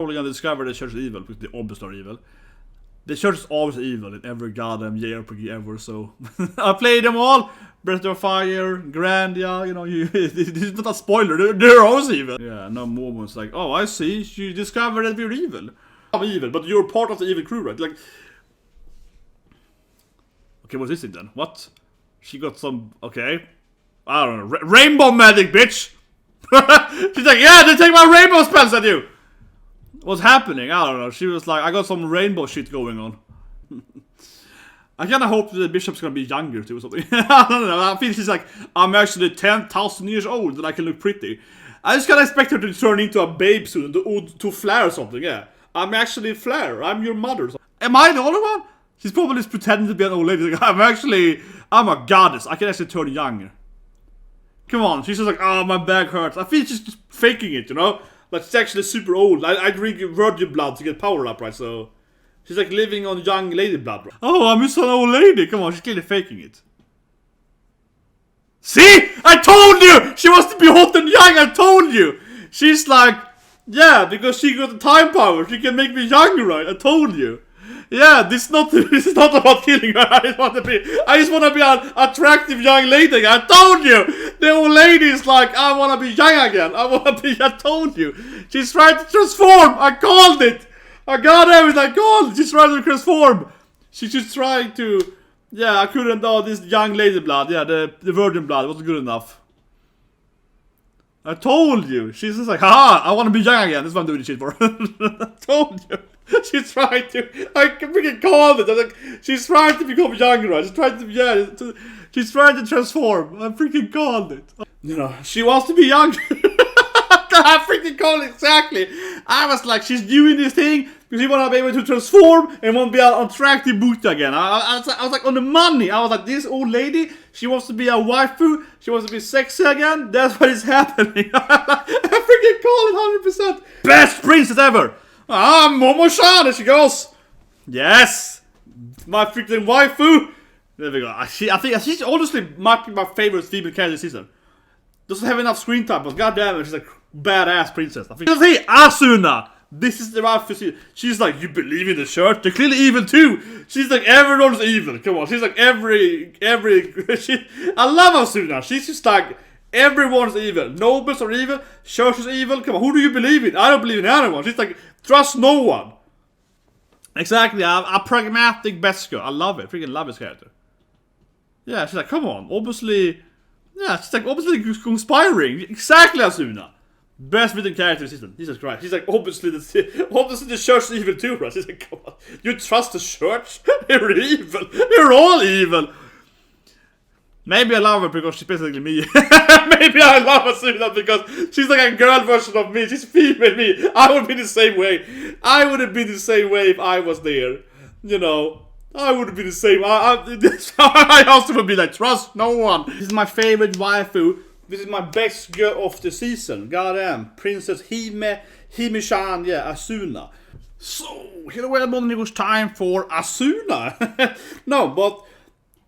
probably gonna discover the church is evil, because they obviously are evil. The church is always evil in every goddamn JRPG ever, so... I played them all! Breath of Fire, Grandia, you know, this is not a spoiler, they're always evil. Yeah, no moments like, oh, I see, you discovered that we're evil. I'm evil, but you're part of the evil crew, right? Like... Okay, what's this thing then? What? She got some... Okay. I don't know. Rainbow magic, bitch! She's like, yeah, they take my rainbow spells at you! What's happening? I don't know. She was like, I got some rainbow shit going on. I kinda hope the bishop's gonna be younger too or something. I don't know. I feel she's like, I'm actually 10,000 years old and I can look pretty. I just kinda expect her to turn into a babe soon, to Flare or something, yeah. I'm actually Flare. I'm your mother. Am I the only one? She's probably just pretending to be an old lady. Like, I'm a goddess. I can actually turn younger. Come on, she's just like, oh, my back hurts. I feel she's just faking it, you know? Like, she's actually super old. I drink virgin blood to get power up, right? So, she's like living on young lady blood, right? Oh, I'm just an old lady. Come on, she's clearly faking it. See? I told you! She wants to be hot and young, I told you! She's like, yeah, because she got the time power. She can make me younger, right? I told you. Yeah, this is not about killing her. I just want to be an attractive young lady. I told you. The old lady is like, I want to be young again. I told you. She's trying to transform. I called it. I got everything. I called it. She's trying to transform. She's just trying to. Yeah, I couldn't. Oh, this young lady blood. Yeah, the virgin blood wasn't good enough. I told you. She's just like, haha, I want to be young again. That's what I'm doing this shit for. I told you. She's trying to. I can freaking call it. I'm like, she's trying to become younger. Right? She's trying to. Yeah, she's trying to transform. I freaking called it. You know, she wants to be younger. I freaking called it exactly. I was like, she's doing this thing because she want to be able to transform and want to be an attractive boot again. I was like on the money. I was like, this old lady, she wants to be a waifu. She wants to be sexy again. That's what is happening. I freaking call it 100%. Best princess ever. Ah, Momo-chan, there she goes. Yes, my freaking waifu. There we go. I think she's honestly might be my favorite female character this season. Doesn't have enough screen time, but goddamn it, she's a badass princess. I think. Hey, Ashuna. This is the waifu. She's like, you believe in the church? They're clearly evil too. She's like, everyone's evil. Come on, she's like every. I love Ashuna. She's just like. Everyone's evil. Nobles are evil. Church is evil. Come on, who do you believe in? I don't believe in anyone. She's like, trust no one. Exactly, a pragmatic best girl. I love it. Freaking love this character. Yeah, she's like, come on. Obviously, yeah, she's like, obviously conspiring. Exactly, Asuna. Best written character in the season. Jesus Christ. She's like, obviously the church is evil too, right? She's like, come on. You trust the church? You're evil. You're all evil. Maybe I love her because she's basically me. Maybe I love Asuna because she's like a girl version of me. She's female me. I would be the same way. I would have been the same way if I was there. You know, I would be the same. I also would be like, trust no one. This is my favorite waifu. This is my best girl of the season. Goddamn. Princess Hime-chan, yeah, Asuna. So, here we are, it was time for Asuna. No, but...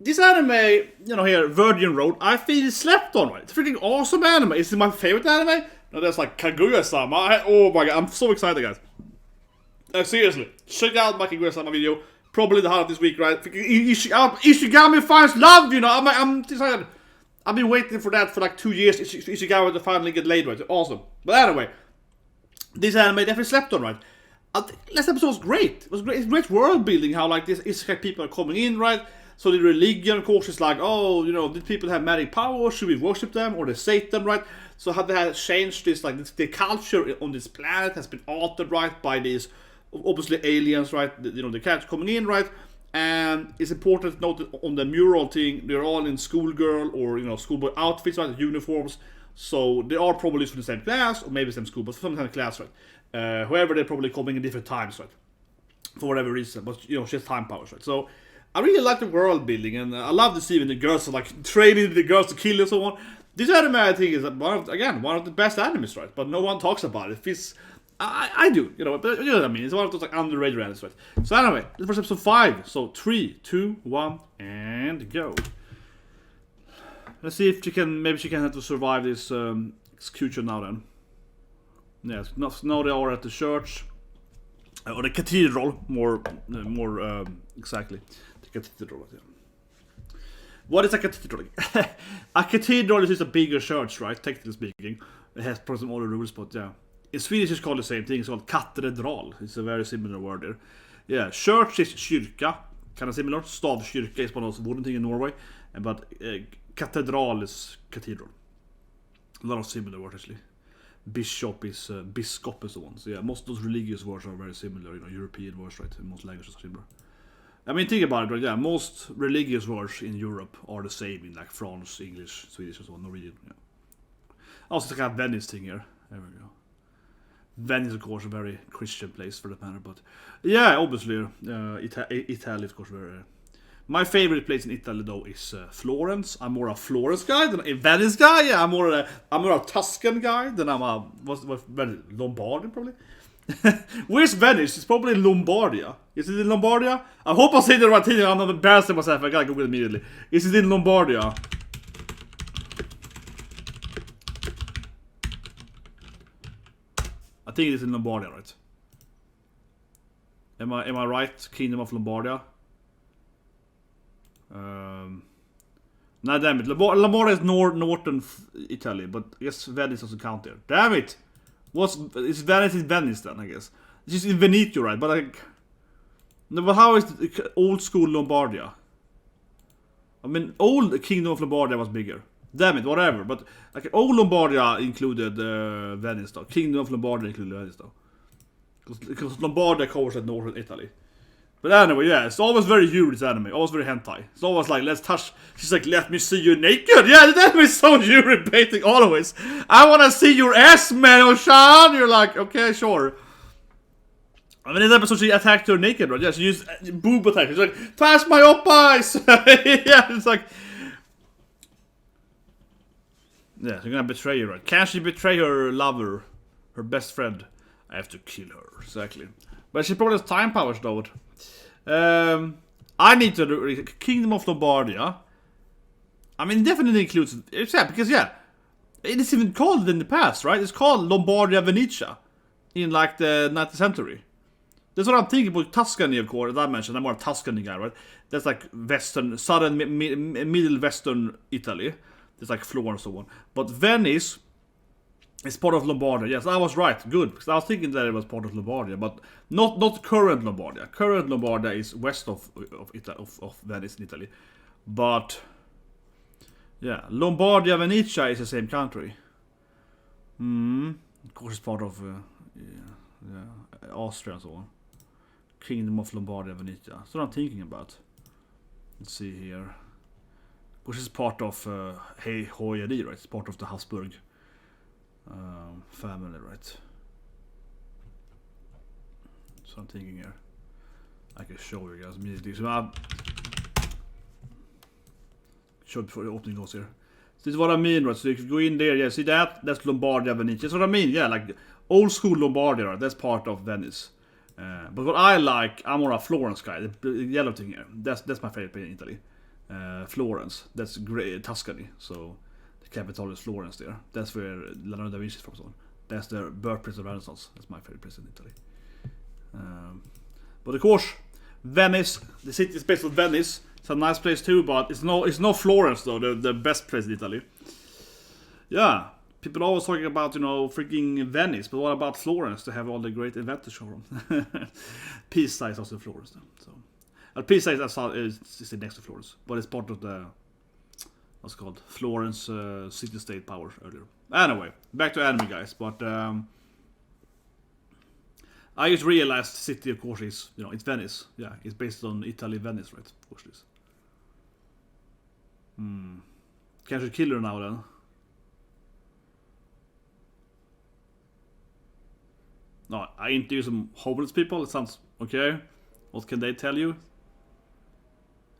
This anime, you know, here, Virgin Road, I feel it's slept on, right? It's a freaking awesome anime. Is it my favorite anime? No, that's like Kaguya-sama. Oh my god, I'm so excited, guys. Seriously, check out my Kaguya-sama video. Probably the highlight this week, right? Ishigami finds love, you know. I'm excited. I've been waiting for that for like 2 years. Ishigami to finally get laid, right? Awesome. But anyway, this anime definitely slept on, right? Last episode was great. It was great. It's great world building. How like this isekai people are coming in, right? So the religion, of course, is like, oh, you know, did people have magic power? Should we worship them or they Satan, right? So how they have changed this, like the culture on this planet has been altered, right, by these obviously aliens, right? You know, the characters coming in, right? And it's important to note that on the mural thing, they're all in schoolgirl or, you know, schoolboy outfits, right? Uniforms. So they are probably from the same class or maybe same school, but some kind of class, right? However, they're probably coming in different times, right? For whatever reason, but you know, she has time powers, right? So I really like the world building, and I love to see when the girls are like training the girls to kill and so on. This anime, I think, is one of the best animes, right? But no one talks about it. It's, I do, you know, but you know what I mean. It's one of those like underrated animes, right? So anyway, this was episode 5. So 3, 2, 1, and go. Let's see if she can. Maybe she can have to survive this execution now. Then, yes. Now they are at the church. Or the cathedral, more exactly. The cathedral, yeah. What is a cathedral? A cathedral is just a bigger church, right? Technically speaking. It has probably some other rules, but yeah. In Swedish it's called the same thing. It's called katedral. It's a very similar word there. Yeah, church is kyrka. Kind of similar. Stavkyrka is one of those wooden thing in Norway. But cathedral is cathedral. A lot of similar words actually. Bishop is biskop is the one. So yeah, most of those religious words are very similar. You know, European words, right? Most languages are similar. I mean, think about it, right? Yeah, most religious words in Europe are the same in like France, English, Swedish, and so on, Norwegian. Yeah. Also, it's a kind of Venice thing here. There we go. Venice, of course, a very Christian place for that matter, but yeah, obviously, Italy, of course, very. My favorite place in Italy though is Florence. I'm more a Florence guy than a Venice guy. Yeah, I'm more a Tuscan guy than I'm a Lombardian probably. Where's Venice? It's probably Lombardia. Is it in Lombardia? I hope I say the right thing. I'm not embarrassing myself. I gotta Google it immediately. Is it in Lombardia? I think it is in Lombardia, right? Am I right? Kingdom of Lombardia. Nah, damn it. Lombardia is northern Italy, but I guess Venice doesn't count there. Damn it! Is Venice in Venice then, I guess? It's just in Veneto, right? But like, no, but how is old school Lombardia? I mean, old Kingdom of Lombardia was bigger. Damn it, whatever. But like, old Lombardia included Venice though. Kingdom of Lombardia included Venice though. Because Lombardia covers like northern Italy. But anyway, yeah, it's always very Yuri, this anime. Always very hentai. It's always like, let's touch. She's like, let me see you naked. Yeah, the anime is so Yuri baiting always. I wanna see your ass, man, Oshan. You're like, okay, sure. I mean, in the episode she attacked her naked, right? Yeah, she used boob attack. She's like, pass my oppies. Yeah, it's like. Yeah, she's gonna betray her, right? Can she betray her lover? Her best friend? I have to kill her, exactly. But she probably has time powers, though. I need to do Kingdom of Lombardia. I mean, definitely includes. Yeah, because yeah, it is even called in the past, right? It's called Lombardia Venetia in like the 19th century. That's what I'm thinking about Tuscany, of course. As I mentioned, I'm more a Tuscany guy, right? That's like western, southern, middle western Italy. It's like Florence and so on. But Venice is part of Lombardia. Yes, I was right. Good. Because I was thinking that it was part of Lombardia. But not current Lombardia. Current Lombardia is west of Venice in Italy. But yeah, Lombardia, Venetia is the same country. Of course, it's part of Austria and so on. Kingdom of Lombardia, Venetia. That's what I'm thinking about. Let's see here. Which is part of Hoyeri, right? It's part of the Habsburg family, right? So I'm thinking here. I can show you guys immediately. So I show before the opening goes here. So this is what I mean, right? So you can go in there, yeah, see that? That's Lombardia, Venetia. That's what I mean, yeah, like old school Lombardia, right? That's part of Venice. But what I like, I'm more a Florence guy. The yellow thing here. That's my favorite place in Italy. Florence. That's great, Tuscany. So the capital is Florence there. That's where Leonardo da Vinci is from. So that's the birthplace of Renaissance. That's my favorite place in Italy. But of course, Venice. The city is based on Venice. It's a nice place too, but it's no Florence though. The best place in Italy. Yeah. People are always talking about, freaking Venice, but what about Florence? They have all the great events to show them. Pisa is also Florence, though. So, Pisa is next to Florence, but it's part of the what's it called Florence city-state power earlier. Anyway, back to anime, guys. But I just realized the city, of course, is it's Venice. Yeah, it's based on Italy, Venice, right? Of course, it is. Can't you kill her now then? No, I interview some homeless people. It sounds okay. What can they tell you?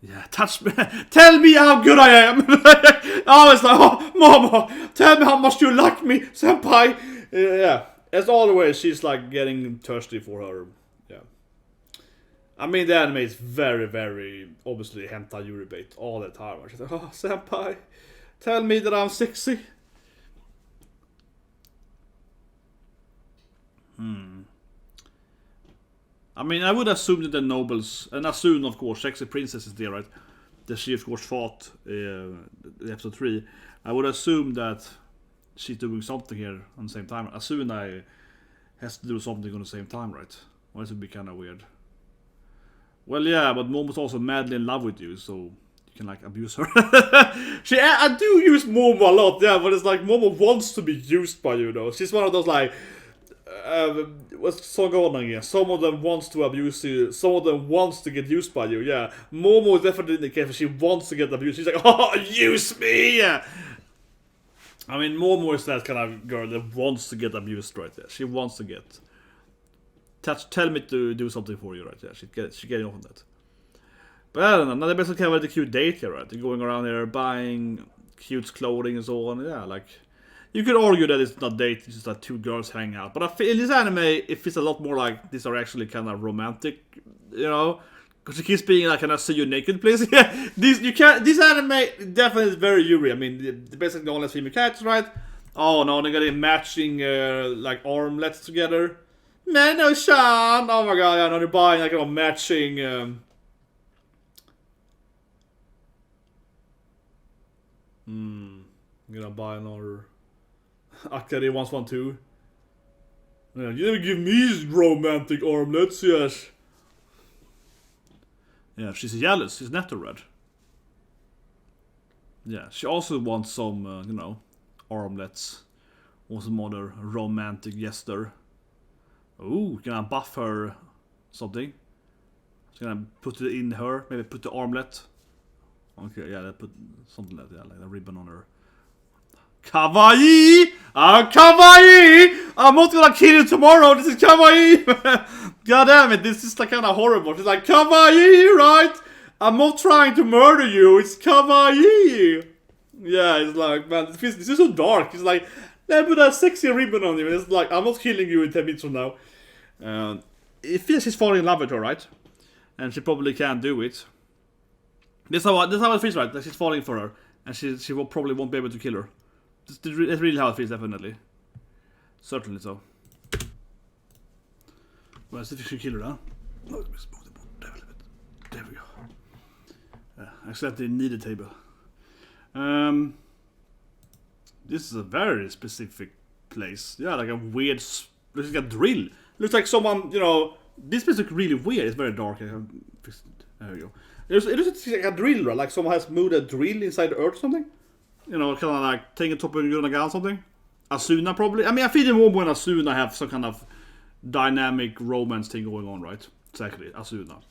Yeah, touch me. Tell me how good I am. I was like, oh, mama, tell me how much you like me, senpai. Yeah, as always, she's like getting thirsty for her. Yeah. I mean, the anime is very, very obviously hentai yuri bait all the time. She's like, oh, senpai, tell me that I'm sexy. I mean, I would assume that the nobles, and Ashuna, of course, sexy princess is there, right? That she, of course, fought in episode 3. I would assume that she's doing something here on the same time. Ashuna has to do something on the same time, right? Or it would be kind of weird. Well, yeah, but Momo's also madly in love with you, so you can, like, abuse her. I do use Momo a lot, yeah, but it's like Momo wants to be used by you, though. She's one of those, like, what's the song going on again? Some of them wants to abuse you, some of them wants to get used by you, yeah. Momo is definitely in the case, she wants to get abused. She's like, oh, use me, yeah. I mean, Momo is that kind of girl that wants to get abused right there. She wants to get... Tell me to do something for you right there. She's getting off on that. But I don't know, now they basically have a cute date here, right? They're going around there buying cute clothing and so on, yeah, like... You could argue that it's not dating, it's just that two girls hang out. But I feel in this anime, it feels a lot more like these are actually kind of romantic, you know? Because she keeps being like, can I see you naked, please? Yeah, this anime definitely is very Yuri. I mean, the basically only female characters, right? Oh no, they're getting matching like armlets together. Mano-chan! Oh my god, yeah, no, they're buying like a matching. I'm gonna buy another Akari 112. Yeah, you never give me romantic armlets, yes. Yeah, she's jealous. She's netto red. Yeah, she also wants some, you know, armlets. Or some other romantic gesture. Ooh, can I buff her something? Can I put it in her? Maybe put the armlet. Okay, yeah, put something like that, like a ribbon on her. Kawaii! Kawaii! I'm not gonna kill you tomorrow, this is kawaii! God damn it, this is like kind of horrible. She's like, kawaii, right? I'm not trying to murder you, it's kawaii! Yeah, it's like, man, this is so dark. It's like, let me put a sexy ribbon on you. It's like, I'm not killing you in 10 minutes from now. It feels she's falling in love with her, right? And she probably can't do it. This is how it feels, right? That she's falling for her. And she will probably won't be able to kill her. That's really how it feels, definitely. Certainly so. Well, let's see if we should kill her, huh? There we go. I accidentally need a table. This is a very specific place. Yeah, like a weird... Looks like a drill. Looks like someone, you know... This place looks really weird. It's very dark. There we go. It looks like a drill, right? Like someone has moved a drill inside the earth or something. You know, kind of like taking top of a gun or something. Ashuna probably. I mean, I feel the Momo and Ashuna have some kind of dynamic romance thing going on, right? Exactly, Ashuna.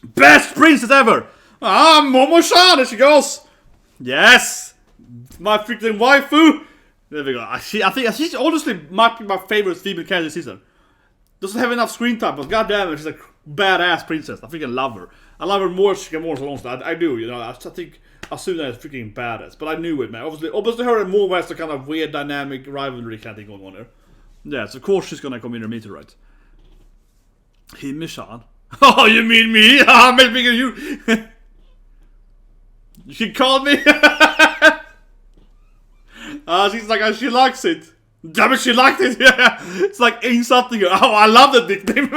Best princess ever! Ah, Momo-chan, there she goes! Yes! My freaking waifu! There we go. I think she's honestly might be my favorite female character this season. Doesn't have enough screen time, but goddamn it, she's a badass princess. I freaking love her. I love her more she can more so long. I do, you know. I think Ashuna is freaking badass. But I knew it, man. Obviously her and Momo has the kind of weird dynamic rivalry kind of thing going on there. Yeah, so of course she's gonna come in and meet her, right? Hime-chan. Oh, you mean me? I'm making you. You can call me. She's like, she likes it. Damn it, she liked it. Yeah, it's like insulting her. Oh, I love that nickname.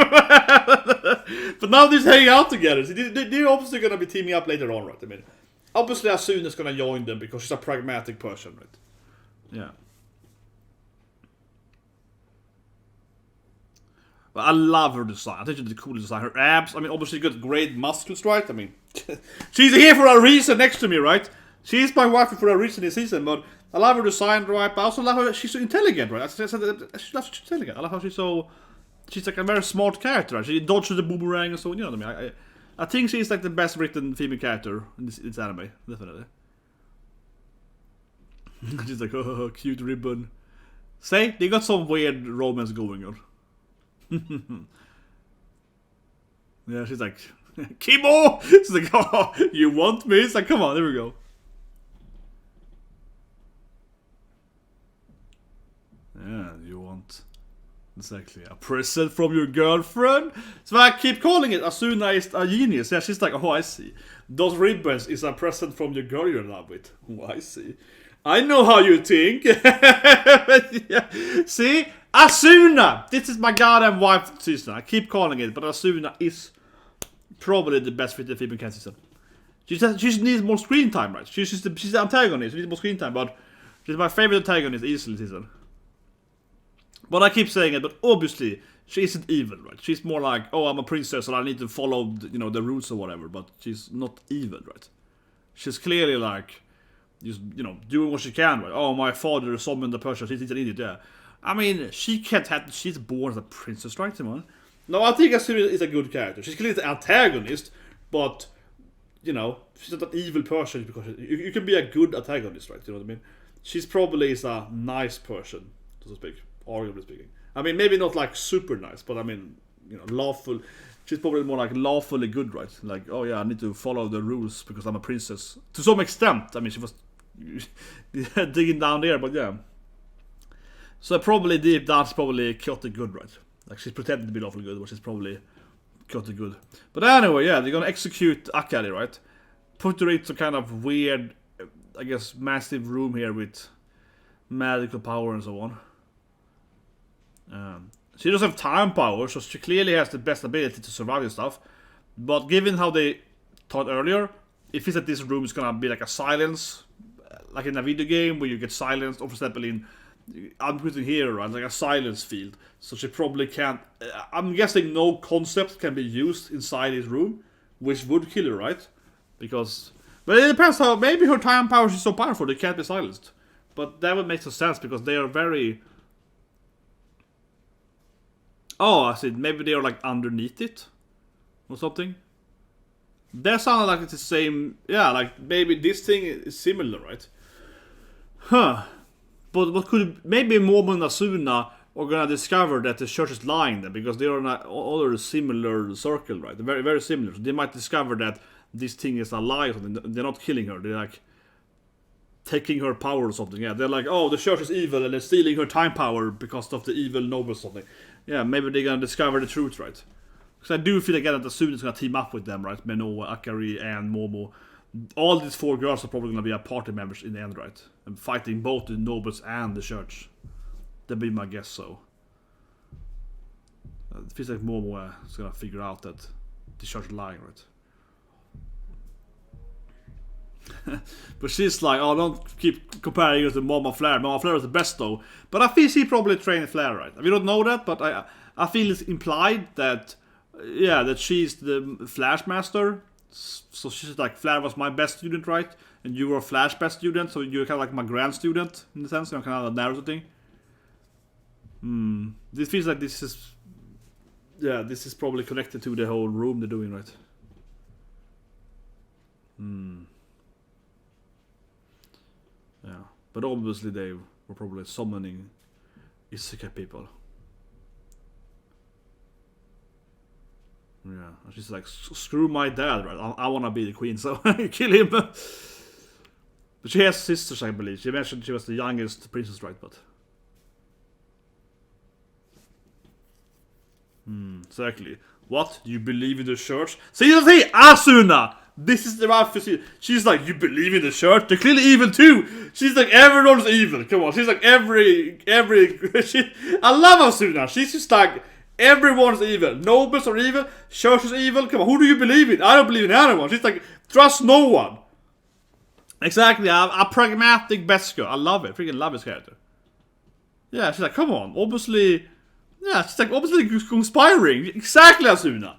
But now they're hanging out together. So they're obviously gonna be teaming up later on, right? I mean, obviously Asuna's gonna join them because she's a pragmatic person, right? Yeah. But I love her design. I think she's the coolest design. Her abs. I mean, obviously got great muscles, right? I mean, she's here for a reason next to me, right? She's my wife for a reason this season, but I love her design, right? But I also love her. She's so intelligent, right? She's intelligent. I love how she's like a very smart character. Right? She dodges the boomerang and so on. You know what I mean? I think she's like the best written female character in this anime, definitely. She's like, oh, cute ribbon. Say, they got some weird romance going on. Yeah, she's like, Kimo! She's like, oh, you want me? It's like, come on, there we go. Yeah, you want exactly a present from your girlfriend. So I keep calling it Ashuna is a genius. Yeah, she's like, oh, I see. Those ribbons is a present from your girl you're in love with. Oh, I see. I know how you think. Yeah. See, Ashuna! This is my goddamn wife season. I keep calling it, but Ashuna is probably the best written female character season. She just needs more screen time, right? She's the antagonist. She needs more screen time, but she's my favorite antagonist easily this season. But I keep saying it, but obviously she isn't evil, right? She's more like, oh, I'm a princess and I need to follow, you know, the rules or whatever. But she's not evil, right? She's clearly like, just, you know, doing what she can, right? Oh, my father summoned the person. She's an idiot, yeah. I mean, she can't have. She's born as a princess, right, Simon? No, I think Ashuna is a good character. She's clearly the antagonist, but you know, she's not an evil person because you can be a good antagonist, right? You know what I mean? She's probably is a nice person, so to speak, arguably speaking. I mean, maybe not like super nice, but I mean, you know, lawful. She's probably more like lawfully good, right? Like, oh yeah, I need to follow the rules because I'm a princess. To some extent, I mean, she was digging down there, but yeah. So probably deep down, she's probably chaotic good, right? Like she's pretending to be lawfully good, but she's probably chaotic good. But anyway, yeah, they're gonna execute Akari, right? Put her into some kind of weird, I guess, massive room here with magical power and so on. She doesn't have time power, so she clearly has the best ability to survive and stuff. But given how they thought earlier, it feels that this room is gonna be like a silence, like in a video game where you get silenced. For example, in I'm putting here, right, like a silence field. So she probably can't. I'm guessing no concept can be used inside this room, which would kill her, right? Because, but it depends how. Maybe her time power is so powerful they can't be silenced. But that would make some sense because they are very. Oh, I see. Maybe they are like underneath it, or something. That sounded like it's the same. Yeah, like maybe this thing is similar, right? Huh. But what could maybe Momo and Asuna are gonna discover that the church is lying then because they are in other similar circle, right? They're very, very similar. So they might discover that this thing is a lie or something. They're not killing her. They're like taking her power or something. Yeah, they're like, oh, the church is evil and they're stealing her time power because of the evil noble or something. Yeah, maybe they're gonna discover the truth, right? Because I do feel again that Asuna is gonna team up with them, right? Minoa, Akari, and Momo. All these four girls are probably gonna be a party members in the end, right? And fighting both the nobles and the church. That'd be my guess, so. It feels like Momo is gonna figure out that the church is lying, right? But she's like, oh, don't keep comparing her to Mama Flare. Mama Flare is the best, though. But I feel she probably trained Flare, right? We don't know that, but I feel it's implied that, yeah, that she's the Flash Master. So she's like, Flare was my best student, right? And you were a Flash best student, so you're kind of like my grand student, in the sense, you know, kind of a Naruto thing. This feels like this is... Yeah, this is probably connected to the whole room they're doing, right? Yeah, but obviously they were probably summoning isekai people. Yeah, and she's like, screw my dad, right? I wanna be the queen, so kill him. But she has sisters, I believe. She mentioned she was the youngest princess, right? But exactly. What? You believe in the church? See, Asuna! This is the right for she's like, you believe in the church? They're clearly evil too! She's like, everyone's evil. Come on, she's like every I love Asuna. She's just like, everyone's evil. Nobles are evil. Church is evil. Come on, who do you believe in? I don't believe in anyone. She's like, trust no one. Exactly, a pragmatic best girl. I love it. Freaking love this character. Yeah, she's like, come on. Obviously, yeah, she's like, obviously conspiring. Exactly, Asuna.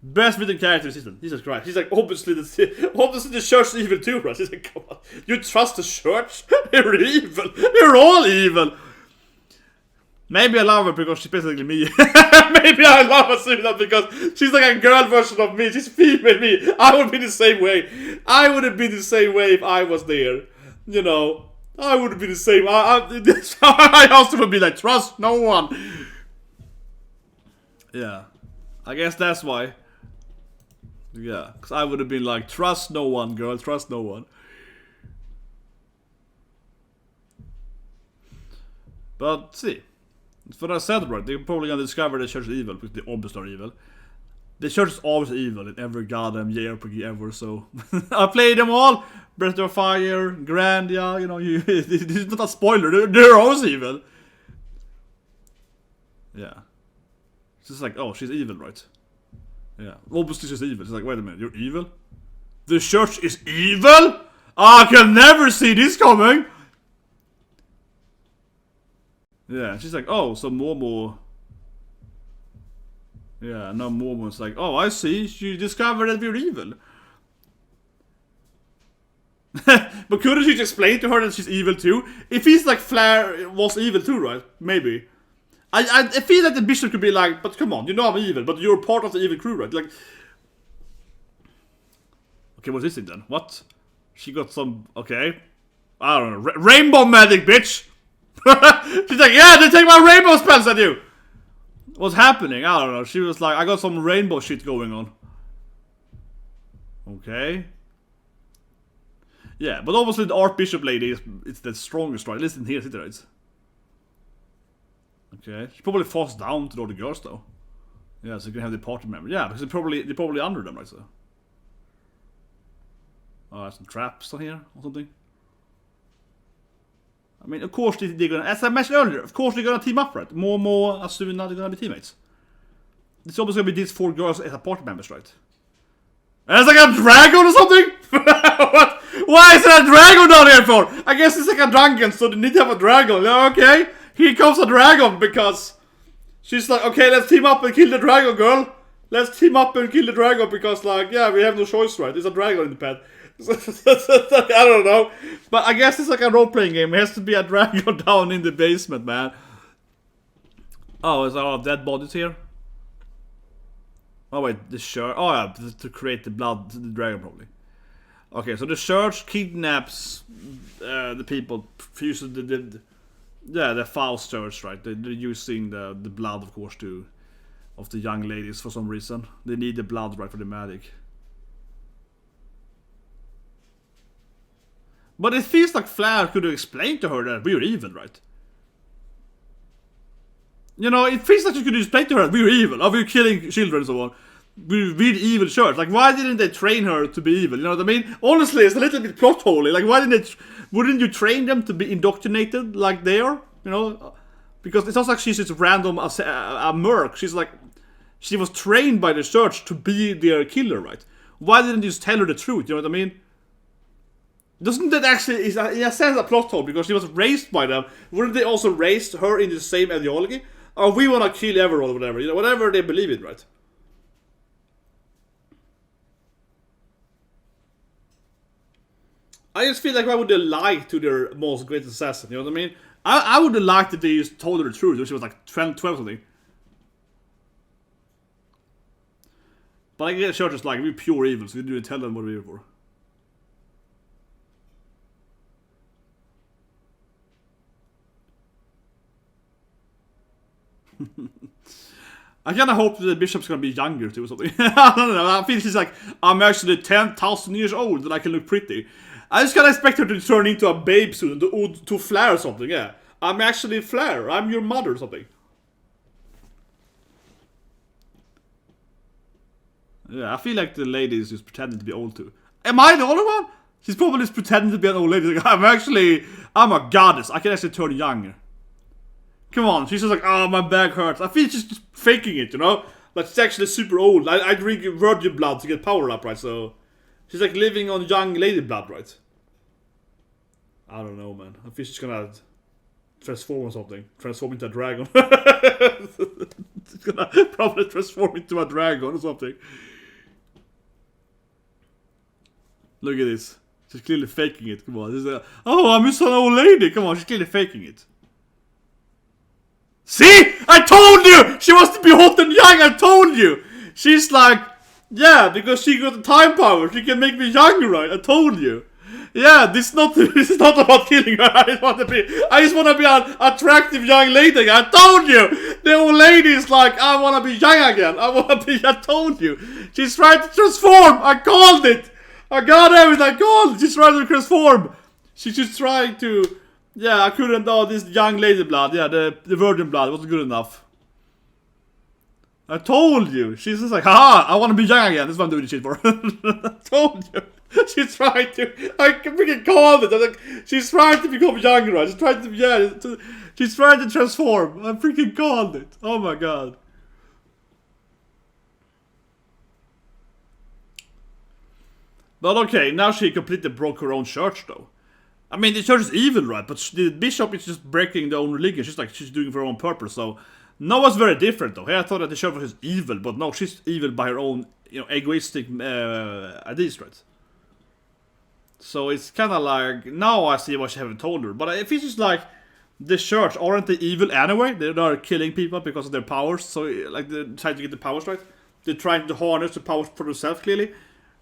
Best written character in the season. Jesus Christ. She's like, obviously the church is evil too, right? She's like, come on. You trust the church? They're evil. They're all evil. Maybe I love her because she's basically me. Maybe I love Asuna because she's like a girl version of me. She's female me. I would be the same way. I would have been the same way if I was there. You know, I would have been the same. I also would be like, trust no one. Yeah, I guess that's why. Yeah, because I would have been like, trust no one, girl. Trust no one. But see. That's what I said, right? They're probably gonna discover the church is evil, because they obviously are evil. The church is always evil in every goddamn JRPG ever, so... I played them all! Breath of Fire, Grandia, you know, this is not a spoiler, they're always evil. Yeah. She's like, oh, she's evil, right? Yeah. Obviously she's evil. She's like, wait a minute, you're evil? The church is evil? I can never see this coming! Yeah, she's like, oh, so Momo... Yeah, now Momo's like, oh, I see, you discovered that we're evil. But couldn't she just explain to her that she's evil too? It feels like Flair was evil too, right? Maybe. I feel like the bishop could be like, but come on, you know I'm evil, but you're part of the evil crew, right? Like... Okay, what's this thing then? What? She got some... Okay. I don't know. Rainbow magic, bitch! She's like, yeah, they take my rainbow spells at you! What's happening? I don't know. She was like, I got some rainbow shit going on. Okay. Yeah, but obviously the archbishop lady is the strongest, right? Listen here, right? Okay. She probably falls down to all the girls though. Yeah, so you can have the party member. Yeah, because they're probably under them, right? So. Oh, there's some traps on here or something. I mean, of course they're gonna, as I mentioned earlier, of course they're gonna team up, right? Momo, Ashuna, they're gonna be teammates. It's obviously gonna be these 4 girls as a party members, right? And it's like a dragon or something? What? Why is there a dragon down here for? I guess it's like a dragon, so they need to have a dragon. Okay, here comes a dragon because she's like, okay, let's team up and kill the dragon, girl. Let's team up and kill the dragon because, like, yeah, we have no choice, right? There's a dragon in the pad. I don't know. But I guess it's like a role-playing game. It has to be a dragon down in the basement, man. Oh, is there all dead bodies here? Oh wait, the church. Oh yeah, to create the blood to the dragon probably. Okay, so the church kidnaps the people, fuses the false church, right? They're using the blood, of course, of the young ladies for some reason. They need the blood, right, for the magic. But it feels like Flair could have explained to her that we were evil, right? You know, it feels like you could explain to her that we were evil, we're killing children and so on. We're the evil church. Like, why didn't they train her to be evil? You know what I mean? Honestly, it's a little bit plot holy. Like, why didn't wouldn't you train them to be indoctrinated like they are? You know? Because it sounds like she's just random a merc. She's like, she was trained by the church to be their killer, right? Why didn't you just tell her the truth? You know what I mean? Doesn't that actually, in a sense, a plot hole? Because she was raised by them. Wouldn't they also raise her in the same ideology? Or we want to kill everyone or whatever. You know, whatever they believe in, right? I just feel like why would they lie to their most great assassin? You know what I mean? I would have liked that they just told her the truth when she was like 12 something. But I guess the church is like, we're pure evil, so we didn't tell them what we're here for. I kinda hope the bishop's gonna be younger too or something. I don't know, I feel she's like, I'm actually 10,000 years old and I can look pretty. I just kinda expect her to turn into a babe soon, to Flair or something, yeah. I'm actually Flair, I'm your mother or something. Yeah, I feel like the lady is just pretending to be old too. Am I the only one? She's probably just pretending to be an old lady. Like, I'm a goddess, I can actually turn younger. Come on, she's just like, oh, my back hurts. I feel she's just faking it, you know? Like, she's actually super old. I drink virgin blood to get power up, right? So, she's like living on young lady blood, right? I don't know, man. I feel she's gonna transform or something. Transform into a dragon. She's gonna probably transform into a dragon or something. Look at this. She's clearly faking it. Come on. She's like, oh, I'm just an old lady. Come on, she's clearly faking it. See? I told you! She wants to be hot and young, I told you! She's like, yeah, because she got the time power, she can make me younger, right? I told you. Yeah, this is not about killing her, I just want to be an attractive young lady, I told you! The old lady is like, I want to be young again, I told you! She's trying to transform, I called it! I got everything, I called it! She's trying to transform! She's just trying to... Yeah, I couldn't, this young lady blood, yeah, the virgin blood wasn't good enough. I told you, she's just like, haha, I want to be young again, this is what I'm doing this shit for. I told you, she's trying to, I freaking called it, like, she's trying to become younger, right, she's trying to, yeah, She's trying to transform. I freaking called it. Oh my god. But okay, now she completely broke her own church though. I mean, the church is evil, right? But the bishop is just breaking their own religion. She's doing it for her own purpose. So Noah's very different though. Here I thought that the church was evil, but no, she's evil by her own, egoistic ideas, right? So it's kind of like, now I see what she haven't told her. But if it's just like, the church, aren't they evil anyway? They're killing people because of their powers. So like they're trying to get the powers, right? They're trying to harness the powers for themselves, clearly.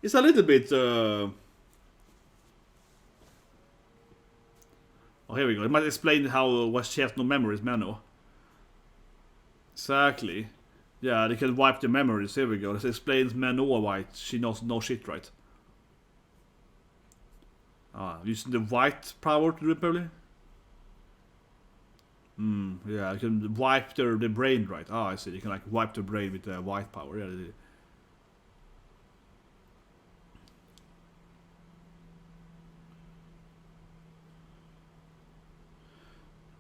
It's a little bit... Oh, here we go. It might explain how she has no memories, Mano. Exactly. Yeah, they can wipe the memories. Here we go. This explains Manoa why she knows no shit, right? Using the white power to do it, probably? Yeah, you can wipe the brain, right? I see. You can like wipe the brain with the white power. Yeah,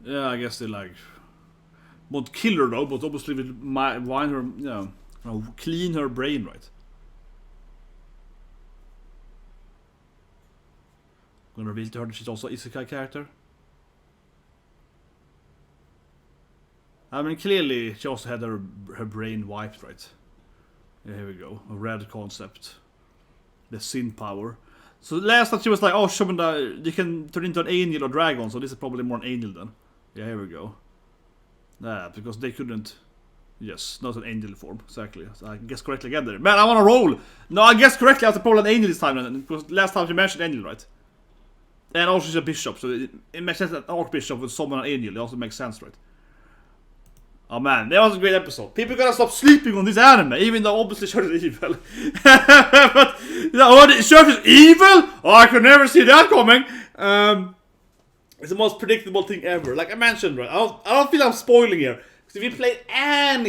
yeah, I guess they like won't kill her though, but obviously will wind her, clean her brain, right? I'm gonna reveal to her that she's also an isekai character. I mean, clearly she also had her brain wiped, right? Yeah, here we go. A red concept. The sin power. So last time she was like, oh, you can turn into an angel or dragon, so this is probably more an angel then. Yeah, here we go. Yeah, because they couldn't... Yes, not an angel form, exactly. So I guess correctly again there. Man, I wanna roll! No, I guess correctly, I have to probably an angel this time then, because last time she mentioned angel, right? And also she's a bishop, so it makes sense that an archbishop would summon an angel. It also makes sense, right? Oh man, that was a great episode. People gotta stop sleeping on this anime, even though obviously Church is evil. But, Church is evil? Oh, I could never see that coming. It's the most predictable thing ever. Like I mentioned, right? I don't feel I'm spoiling here. Because if you play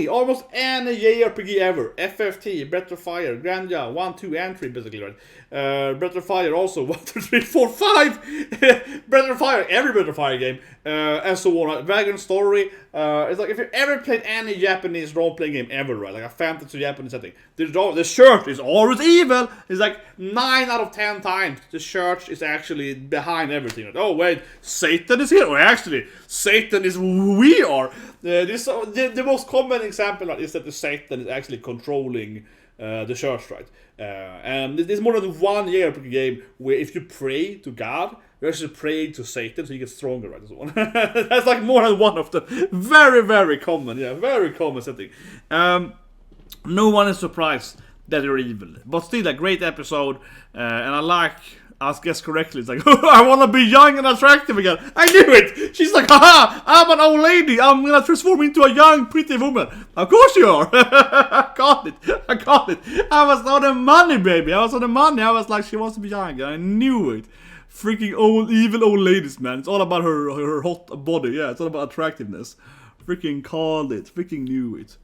almost any JRPG ever, FFT, Breath of Fire, Grandja, 1, 2, and 3, basically, right? Breath of Fire also, 1, 2, 3, 4, 5! Breath of Fire, every Breath of Fire game, and so on, right? Dragon Story, it's like if you ever played any Japanese role-playing game ever, right? Like a fantasy Japanese setting, the church is always evil! It's like 9 out of 10 times the church is actually behind everything. Right? Oh wait, Satan is here? Or actually, Satan is who we are! The most common example is that the Satan is actually controlling the church, right? And there's more than one JRPG game where if you pray to God, you're actually praying to Satan, so you get stronger, right? And so on. That's like more than one of them. Very, very common, yeah, very common setting. No one is surprised that they're evil, but still a great episode, and I guess correctly, it's like, I wanna be young and attractive again. I knew it! She's like, haha, I'm an old lady, I'm gonna transform into a young, pretty woman. Of course you are! I got it. I was on the money, baby. I was like, she wants to be young. I knew it. Freaking evil old ladies, man. It's all about her hot body. Yeah, it's all about attractiveness. Freaking called it. Freaking knew it.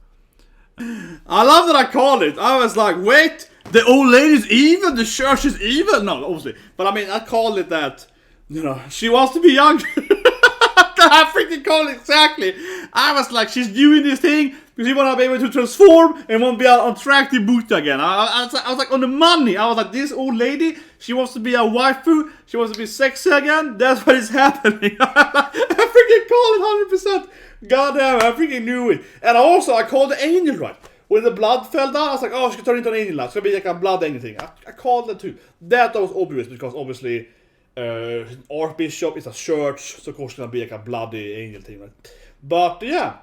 I love that I called it. I was like, wait, the old lady's evil? The church is evil? No, obviously. But I mean, I called it that, she wants to be young. I freaking called it exactly. I was like, she's doing this thing because she want to be able to transform and want to be an attractive Buddha again. I was like on the money. I was like, this old lady, she wants to be a waifu. She wants to be sexy again. That's what is happening. I freaking called it 100%. God damn, I freaking knew it. And also, I called the angel right. When the blood fell down, I was like, oh, she could turn into an angel now. It's going to be like a blood angel thing. I called that too. That was obvious because obviously archbishop is a church, so of course it's going to be like a bloody angel thing, right? But yeah,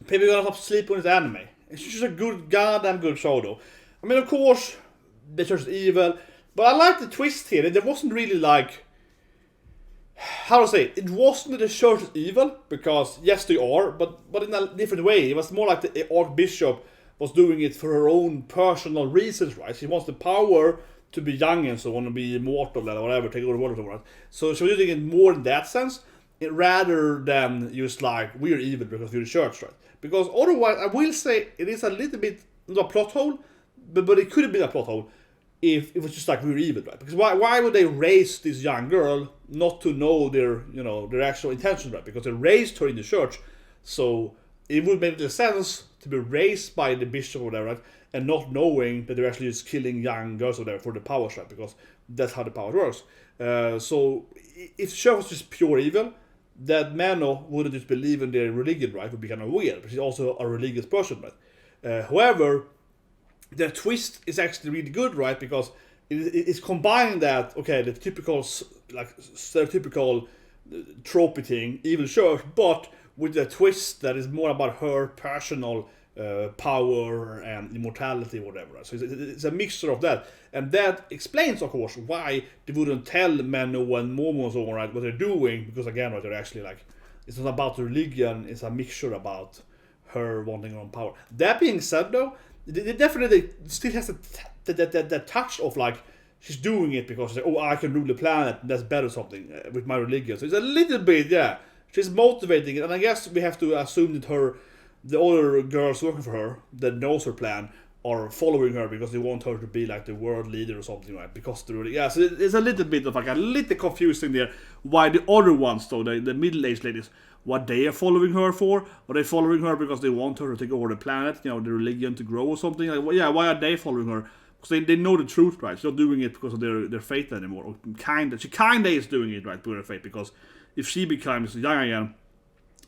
people are going to have to sleep on this anime. It's just a goddamn good show though. I mean, of course, the church is evil, but I like the twist here. There wasn't really like... How to say it? It wasn't that the church is evil, because yes they are, but in a different way. It was more like the archbishop was doing it for her own personal reasons, right? She wants the power to be young and so on, to be immortal or whatever, take over the world, right? So she was doing it more in that sense, rather than just like, we're evil because we're the church, right? Because otherwise, I will say, it is a little bit, not a plot hole, but it could have been a plot hole, if it was just like, we're evil, right? Because why would they raise this young girl, not to know their, you know, their actual intentions, right? Because they raised her in the church, so it would make sense to be raised by the bishop or whatever, right? And not knowing that they're actually just killing young girls or whatever for the power, right? Because that's how the power works. So if she was just pure evil, that Mano wouldn't just believe in their religion, right? Would be kind of weird. But she's also a religious person, right? However, the twist is actually really good, right? Because it's combining that, okay, the typical, like, stereotypical tropey thing, evil church, but with a twist that is more about her personal power and immortality or whatever. So it's a mixture of that. And that explains, of course, why they wouldn't tell Menno and Momo and so on, right, what they're doing, because again, right, they're actually like, it's not about the religion, it's a mixture about her wanting her own power. That being said, though, it definitely still has that touch of like, she's doing it because she's like, oh, I can rule the planet, that's better something with my religion. So it's a little bit, yeah, she's motivating it, and I guess we have to assume that the other girls working for her that knows her plan are following her because they want her to be like the world leader or something, right? Because they're really, yeah, so it's a little bit of like a little confusing there why the other ones, though, the middle-aged ladies, what they are following her for. Are they following her because they want her to take over the planet, you know, the religion to grow or something? Like, well, yeah, why are they following her? Because they know the truth, right? She's not doing it because of their faith anymore. Or she kinda is doing it, right, because of her faith. Because if she becomes young again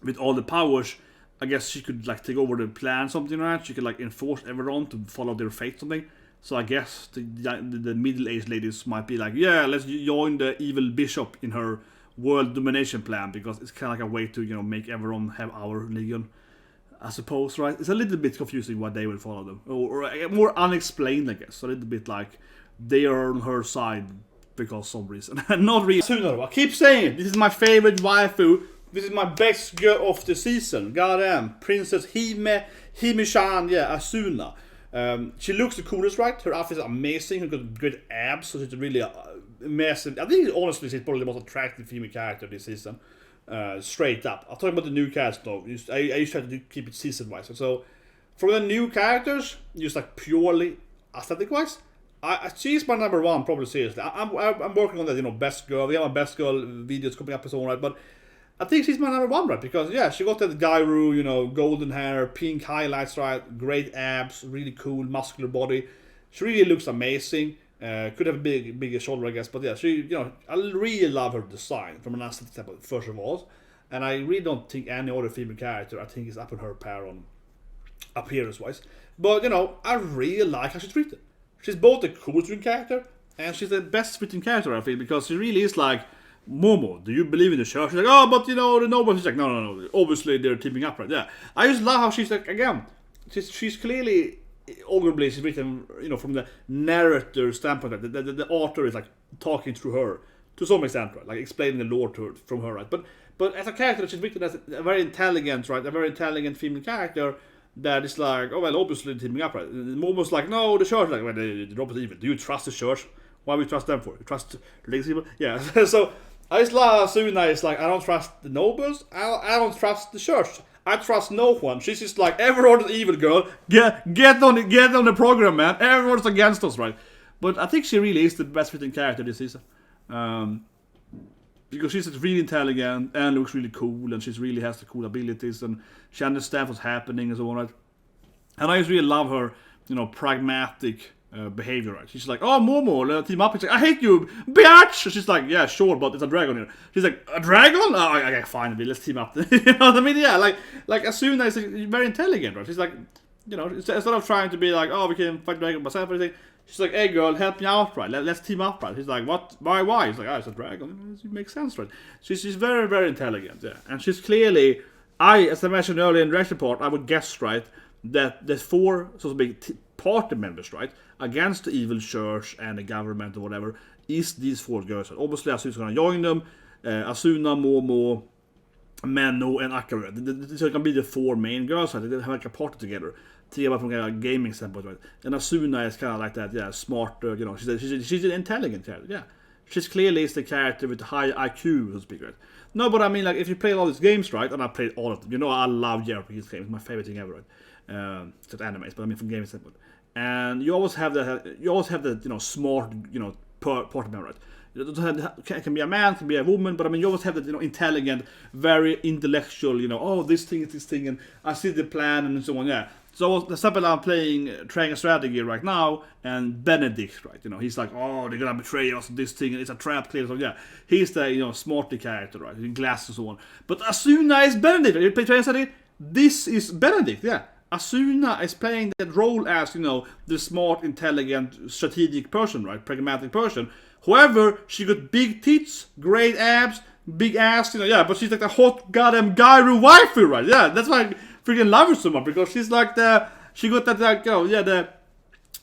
with all the powers, I guess she could like take over the plan, something, right? She could like enforce everyone to follow their faith, something. So I guess the middle-aged ladies might be like, yeah, let's join the evil bishop in her world domination plan, because it's kind of like a way to, you know, make everyone have our religion, I suppose, right? It's a little bit confusing why they will follow them, or more unexplained, I guess. A little bit like they are on her side because some reason. Not really. I keep saying it. This is my favorite waifu. This is my best girl of the season. Goddamn, Princess Hime-chan, yeah, Ashuna. She looks the coolest, right? Her outfit is amazing. Her got great abs, so she's really massive. I think honestly she's probably the most attractive female character this season. Straight up. I'm talking about the new cast though. I used to try to keep it season wise. So from the new characters, just like purely aesthetic wise, she's my number one, probably, seriously. I'm working on that, you know, best girl. We have my best girl videos coming up and so on, right? But I think she's my number one, right? Because yeah, she got that gyaru, you know, golden hair, pink highlights, right? Great abs, really cool, muscular body. She really looks amazing. Could have a bigger shoulder, I guess, but yeah, she, you know, I really love her design from an aesthetic standpoint, first of all, and I really don't think any other female character, I think, is up on her pair on appearance-wise. But you know, I really like how she's treated. She's both the coolest written character and she's the best written character, I feel, because she really is like, Momo, do you believe in the church? She's like, oh, but you know, the nobles. She's like, no. Obviously, they're teaming up, right? Yeah, I just love how she's like, again, she's clearly, arguably, she's written, you know, from the narrator standpoint. The author is like talking through her to some extent, right? Like explaining the lore to her, from her, right? But as a character, she's written as a very intelligent, right? A very intelligent female character that is like, oh well, obviously teaming up, right? Momo's like, no, the church, like, well, the Robert evil. Do you trust the church? Why we trust them for? You trust legacy people? Yeah. So I just love Asuna. It's like, I don't trust the nobles. I don't trust the church. I trust no one. She's just like, everyone's an evil girl. Get on the program, man. Everyone's against us, right? But I think she really is the best written character this season. Because she's really intelligent and looks really cool, and she really has the cool abilities, and she understands what's happening and so on, right? And I just really love her, you know, pragmatic behavior, right? She's like, oh, Momo, team up. She's like, I hate you, bitch! She's like, yeah, sure, but it's a dragon here. She's like, a dragon? Oh, okay, fine, let's team up. You know what I mean? Yeah, like Asuna is very intelligent, right? She's like, you know, instead of trying to be like, oh, we can fight dragon myself or anything, she's like, hey girl, help me out, right? Let's team up, right? She's like, what? Why? He's like, oh, it's a dragon. It makes sense, right? She's very, very intelligent, yeah. And she's clearly, as I mentioned earlier in the direction part, I would guess, right, that the four, so to speak, party members, right, against the evil church and the government or whatever, is these four girls. Obviously, Asuna's gonna join them. Asuna, Momo, Menno, and Akira. So it can be the four main girls, right? They have like a party together. Together from a gaming standpoint, right? And Asuna is kind of like that, yeah, smart, you know, she's an intelligent character, yeah. She's clearly is the character with the high IQ, so to speak, right? No, but I mean, like, if you play all these games, right, and I played all of them, you know, I love JRPG games, my favorite thing ever, right? Except animes, but I mean from gaming standpoint. And you always have the, you know, smart, you know, party member, right? It can be a man, can be a woman, but I mean, you always have that, intelligent, very intellectual, oh, this thing is this thing, and I see the plan, and so on, yeah. So, for example, I'm playing Triangle Strategy right now, and Benedict, right, he's like, oh, they're gonna betray us, this thing, and it's a trap, clear, so yeah. He's the, smarty character, right, in glasses and so on. But Ashuna is Benedict, you play Triangle Strategy, this is Benedict, yeah. Ashuna is playing that role as, the smart, intelligent, strategic person, right? Pragmatic person. However, she got big tits, great abs, big ass, yeah, but she's like the hot goddamn gyaru waifu, right? Yeah, that's why I freaking love her so much, because she's like she got that, like, the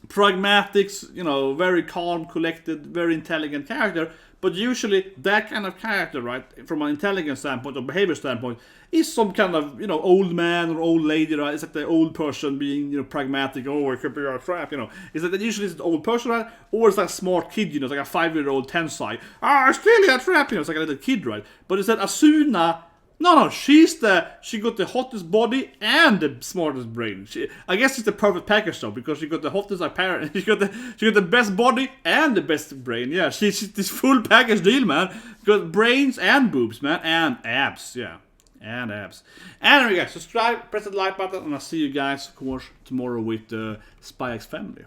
pragmatics, very calm, collected, very intelligent character. But usually that kind of character, right, from an intelligence standpoint or behavior standpoint, is some kind of, old man or old lady, right? It's like the old person being, pragmatic. Oh, it could be a trap, It's like that usually it's the old person, right? Or it's like a smart kid, it's like a 5-year-old tensai. It's clearly a trap, it's like a little kid, right? But it's that Ashuna. No, she got the hottest body and the smartest brain. I guess it's the perfect package though, because she got the hottest apparent, she got the best body and the best brain. Yeah, she's this full package deal, man. Got brains and boobs, man, and abs, yeah, and abs. Anyway, guys, subscribe, press the like button, and I'll see you guys, of course, tomorrow with the Spy X Family.